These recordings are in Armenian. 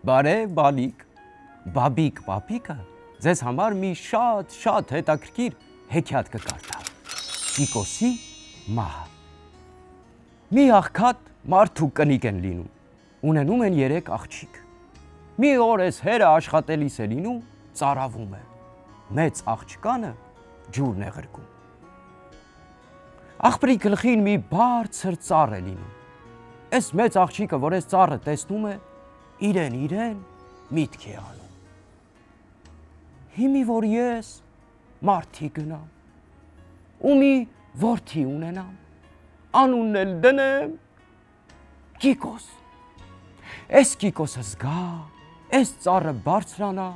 Բարև բալիկ, բաբիկ պապիկը ձեզ համար մի շատ հետաքրքիր հեքիաթ կկարդա։ Կիկոսի մահը։ Մի աղքատ մարդու կնիկ են լինում, ունենում են 3 աղջիկ։ Մի օր էս հերը աշխատելիս է լինում, ծարավում է, մեծ աղջկանը ջուրն է ղրկում։ Աղբրի գլխին մի բարձր ծառ է լինում։ Էս մեծ աղջիկը, որ էս ծառը տեսնում է, իրեն միտք է անում։ Հիմի որ ես մարդի գնամ ու մի որդի ունենամ, անունն էլ դնեմ Կիկոս։ Էս Կիկոսը զգա, էս ծառը բարձրանա,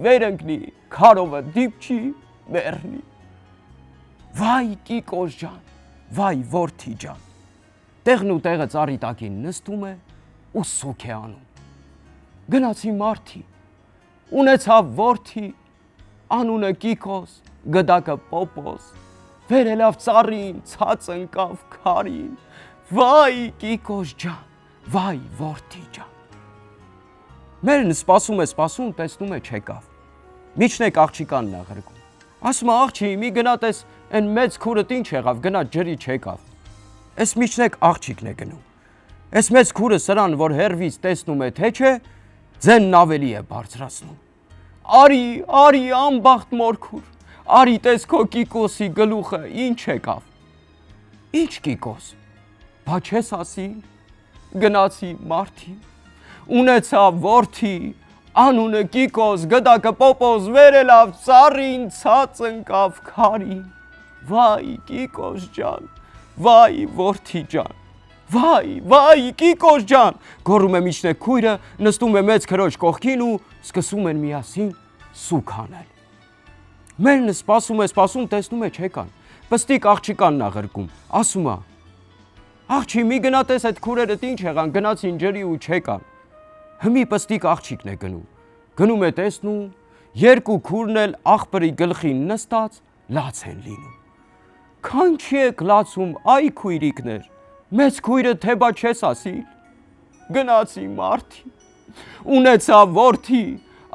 վեր ընկնի, քարովը դիպչի, մեռնի։ Վայ Կիկոս ջան, վայ որդի ջան։ Տեղն ու տեղը ծառի տակին նստում է ու սուք է անում։ Գնացի մարդի, ունեցավ որդի, անունը Կիկոս, գդակը Պոպոս, վերելավ ծառին, ցած ընկավ քարին, վայ Կիկոս ջան, վայ որդի ջան։ Մերն սպասում է, տեսնում է չեկավ։ Միջնեք աղջիկանն է ղրկում։ Ասում է աղջի, մի գնա տես, այն մեծ քուրդ ինչ եղավ, գնա ջրի չեկավ։ Էս միջնեք աղջիկն է գնում։ Էս մեծ քուրը սրան, որ հերվից տեսնում է թե չէ, ձենն ավելի է բարձրացնում։ Արի անբախտ մորքուր, արի տես քո Կիկոսի գլուխը ինչ եկավ։ Ինչ Կիկոս, բա չես ասիլ։ Գնացի մարդի, ունեցա որդի, անունը Կիկոս, գդակը Պոպոս, վերելավ ծառին, ցած ընկավ քարին։ Վայ Կիկոս ջան, վայ որդի ջան, վայ Կիկոս ջան, գոռում է միջնեք քույրը, նստում է մեծ քրոջ կողքին ու սկսում են միասին սուք անել։ Մերն սպասում, տեսնում է չեկան, պստիկ աղջիկանն է ղրկում, ասում է. աղջի մի գնա տես այդ քուրերդ ինչ եղան, գնացին ջրի ու չեկան։ Հմի պստիկ աղջիկն է գնում է տեսնում, 2 քուրն էլ աղբրի գլխին նստած լաց են լինում։ Քանչի եք լացում, այ քույրիկներ, մեծ քույրը թե բա չես ասիլ։ Գնացի մարդի, ունեցա որդի,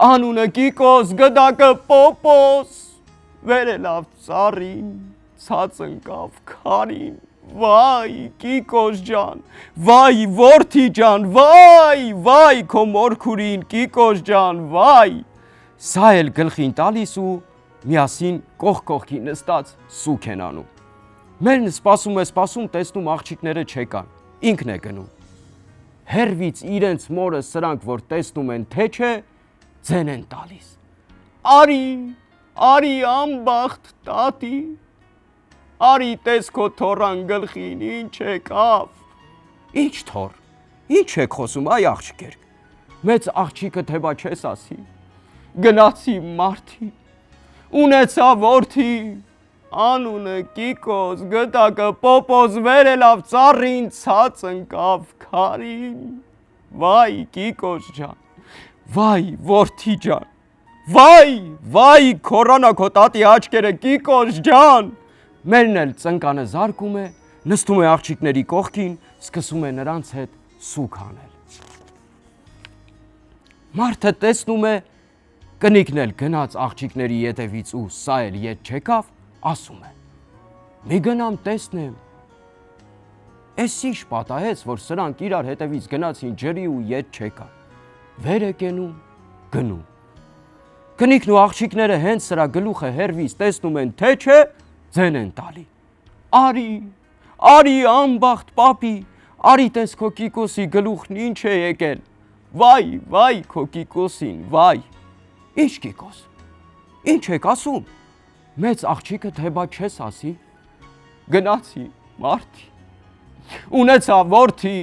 անունը Կիկոս, գդակը Պոպոս, վերելավ ծառին, ցած ընկավ քարին։ Վայ Կիկոս ջան, վայ որդի ջան, վայ քո մորքուրին Կիկոս ջան, վայ։ Սա էլ գլխին տալիս ու միասին կողքի նստած սուք են անում։ Մերն սպասում, տեսնում աղջիկները չեկան, ինքն է գնում։ Հերվից իրենց մորը սրանք, որ տեսնում են թե չէ, ձեն են տալիս։ Արի անբախտ տատի, արի տես քո թոռան գլխին ինչ եկավ։ Ինչ թոռ, ինչ եք խոսում, այ աղջիկեր, մեծ աղջիկը թե բա չես ասի։ Գնացի մարդի, ունեցա որդի, անունը Կիկոս, գդակը Պոպոս, վերելավ ծառին, ցած ընկավ քարին։ Վայ Կիկոս ջան, վայ որդի ջան, վայ քորանա քո տատի աչքերը Կիկոս ջան։ Մերն էլ ծնկանը զարկում է, նստում է աղջիկների կողքին, սկսում է նրանց հետ սուք անել։ Մարդը տեսնում է, կնիկն էլ գնաց աղջիկների ետևից ու սա էլ ետ չեկավ, ասում է. մի գնամ տեսնեմ, էս ինչ պատահեց, որ սրանք իրար հետևից գնացին ջրի ու ետ չեկան։ Վեր է կենում, գնում։ Կնիկն ու աղջիկները հենց սրա գլուխը հերվից տեսնում են թե չէ, ձեն են տալի։ Արի անբախտ պապի, արի տես քո Կիկոսի գլուխն ինչ է եկել։ Վայ քո Կիկոսին, վայ։ Ինչ Կիկոս, ինչ եք ասում։ Մեծ աղջիկը թե բա չես ասի։ Գնացի մարդի, ունեցա որդի,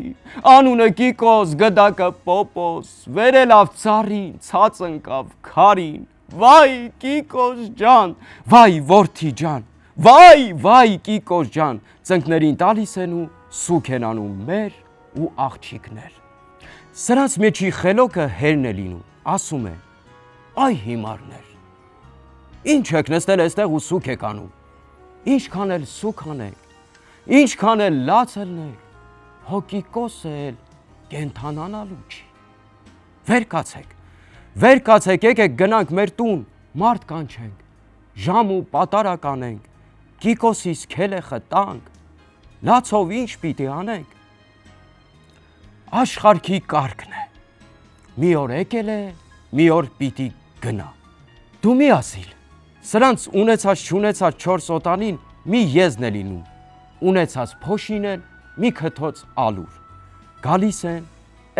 անունը Կիկոս, գդակը Պոպոս, վերելավ ծառին, ցած ընկավ քարին։ Վայ Կիկոս ջան, վայ որդի ջան, վայ Կիկոս ջան, ծնկներին տալիս են ու սուք են անում մեր ու աղջիկներ։ Սրանց մեջի խելոքը հերն է լինում, ասում է. այ հիմարներ, ինչ եք նստել այստեղ ու սուք եք անում, ինչքան էլ սուք անեք, ինչքան էլ լաց ելնեք, հո Կիկոսը էլ կենթանանալու չի։ Վեր կացեք, եկեք գնանք մեր տուն, մարդ կանչենք, ժամ ու պատարակ անենք, Կիկոսիս քելեխը տանք, լացով ինչ պիտի անենք։ Աշխարհքի կարգն է, մի օր եկել է, մի օր պիտի գնա։ Դու մի ասիլ, սրանց ունեցած չունեցած 4 օտանին մի եզն է լինում, ունեցած փոշին են, մի քթոց ալուր։ Գալիս են,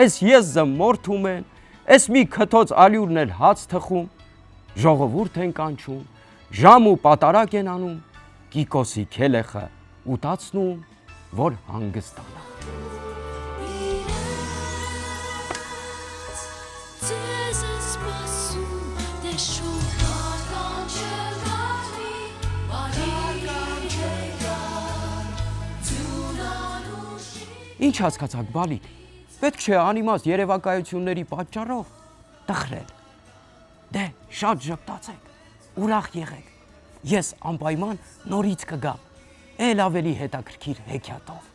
այս եզը մորթում են, այս մի քթոց ալյուրն էլ հաց թխում, ժողովուրդ են կանչում, ժամ ու պատարակ են անում, Կիկոսի քելեխը ուտացնում, որ հանգստանա։ Ինչ հասկացաք բալիկ, պետք չէ անիմաստ երևակայությունների պատճառով տխրել։ Դե շատ ժպտացեք, ուրախ եղեք, ես անպայման նորից կգամ, էլ ավելի հետաքրքիր հեքիաթով։